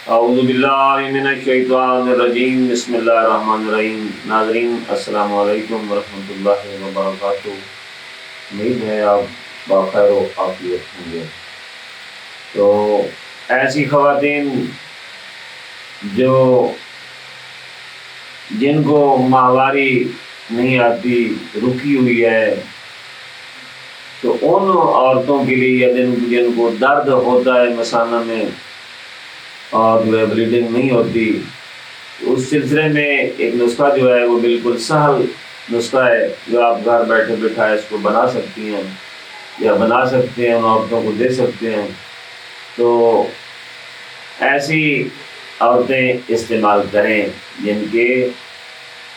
اعوذ باللہ من الشیطان الرجیم بسم اللہ الرحمن الرحیم۔ ناظرین السلام علیکم ورحمۃ اللہ وبرکاتہ۔ امید ہے آپ بخیر و عافیت ہوں گے۔ تو ایسی خواتین جن کو ماہواری نہیں آتی، رکی ہوئی ہے، تو ان عورتوں کے لیے یا جن کو درد ہوتا ہے مثانہ میں اور بلیڈنگ نہیں ہوتی، اس سلسلے میں ایک نسخہ ہے وہ بالکل سہل نسخہ ہے جو آپ گھر بیٹھے بٹھائے اس کو بنا سکتی ہیں یا بنا سکتے ہیں، ان عورتوں کو دے سکتے ہیں۔ تو ایسی عورتیں استعمال کریں جن کے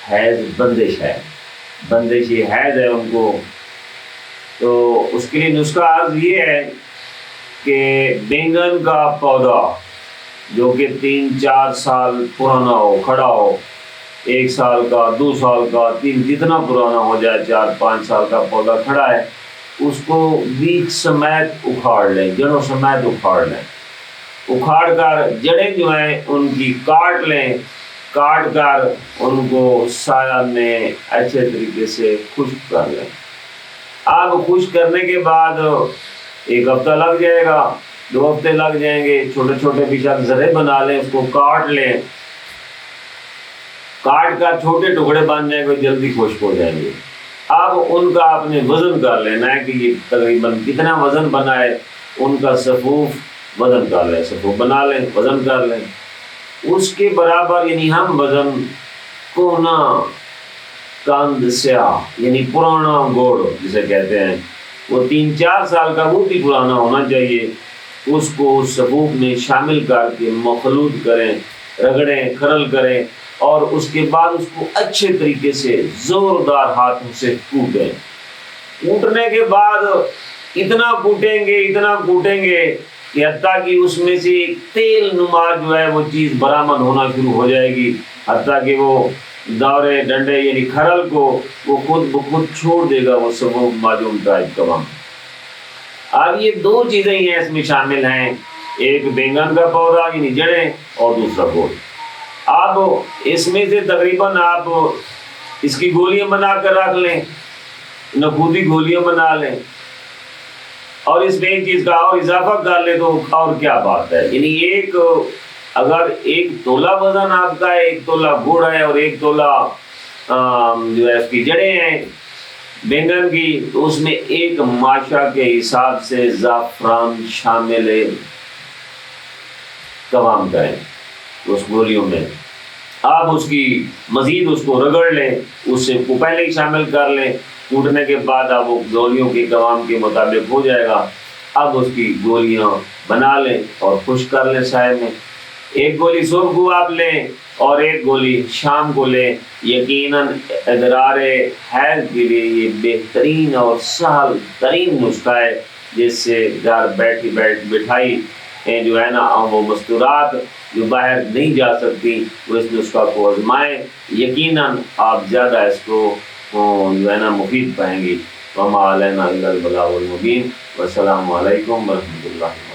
حیض بندشی حیض ہے ان کو۔ تو اس کے لیے نسخہ عرض یہ ہے کہ بینگن کا پودا جو کہ 3-4 سال پرانا ہو، کھڑا ہو، 1 سال کا، 2 سال کا، 3، جتنا پرانا ہو جائے، 4-5 سال کا پودا کھڑا ہے، اس کو بیج سمیت اکھاڑ لیں، جڑوں سمیت اکھاڑ لیں۔ اکھاڑ کر جڑیں جو ہیں ان کی کاٹ لیں، کاٹ کر ان کو سایہ میں اچھے طریقے سے خشک کر لیں۔ اب خشک کرنے کے بعد 1 ہفتہ لگ جائے گا، 2 ہفتے لگ جائیں گے، چھوٹے چھوٹے پیچھا ذرے بنا لیں، اس کو کاٹ لیں، کاٹ کر چھوٹے ٹکڑے بن جائیں گے، جلدی خشک ہو جائیں گے۔ اب ان کا آپ نے وزن کر لینا ہے کہ یہ تقریباً کتنا وزن بنا ہے، ان کا صفوف وزن کر لیں، صفوف بنا لیں، وزن کر لیں، اس کے برابر، یعنی ہم وزن کونا کاند سیاہ، یعنی پرانا گوڑ جسے کہتے ہیں، وہ 3-4 سال کا وہ بھی پرانا ہونا چاہیے، اس کو اس صفوف میں شامل کر کے مخلوط کریں، رگڑیں، کھرل کریں، اور اس کے بعد اس کو اچھے طریقے سے زوردار ہاتھوں سے کوٹیں۔ کوٹنے کے بعد اتنا کوٹیں گے کہ حتیٰ کہ اس میں سے ایک تیل نما وہ چیز برآمد ہونا شروع ہو جائے گی، حتیٰ کہ وہ دورے ڈنڈے یعنی کھرل کو وہ خود بخود چھوڑ دے گا، وہ سبب معجون ٹائپ کا وہاں۔ اب یہ 2 چیزیں ہی اس میں شامل ہیں، ایک بینگن کا پودا یعنی جڑیں اور دوسرا گوشت۔ اب اس میں سے تقریباً آپ اس کی گولیاں بنا کر رکھ لیں، نقودی گولیاں بنا لیں، اور اس میں ایک چیز کا اور اضافہ کر لیں تو اور کیا بات ہے، یعنی اگر 1 تولہ وزن آپ کا ہے، 1 تولہ گڑ ہے اور 1 تولہ جو ہے اس کی جڑیں ہیں بینگن کی، تو اس میں 1 ماشا کے حساب سے زعفران شامل قوام کریں اس گولیوں میں۔ آپ اس کی مزید اس کو رگڑ لیں، اس سے کو پہلے ہی شامل کر لیں، کوٹنے کے بعد اب وہ گولیوں کے قوام کے مطابق ہو جائے گا۔ اب اس کی گولیاں بنا لیں اور خشک کر لیں سائے میں۔ 1 گولی صبح کو آپ لیں اور 1 گولی شام کو لیں۔ یقیناً ادرار حیض کے لیے یہ بہترین اور سہل ترین نسخہ ہے، جس سے گھر بٹھائی جو ہے نا وہ مستورات جو باہر نہیں جا سکتی، وہ اس نسخہ کو آزمائیں، یقیناً آپ زیادہ اس کو جو ہے نا مفید پائیں گی۔ وما علینا الا البلاغ المبین۔ والسلام علیکم ورحمۃ اللہ۔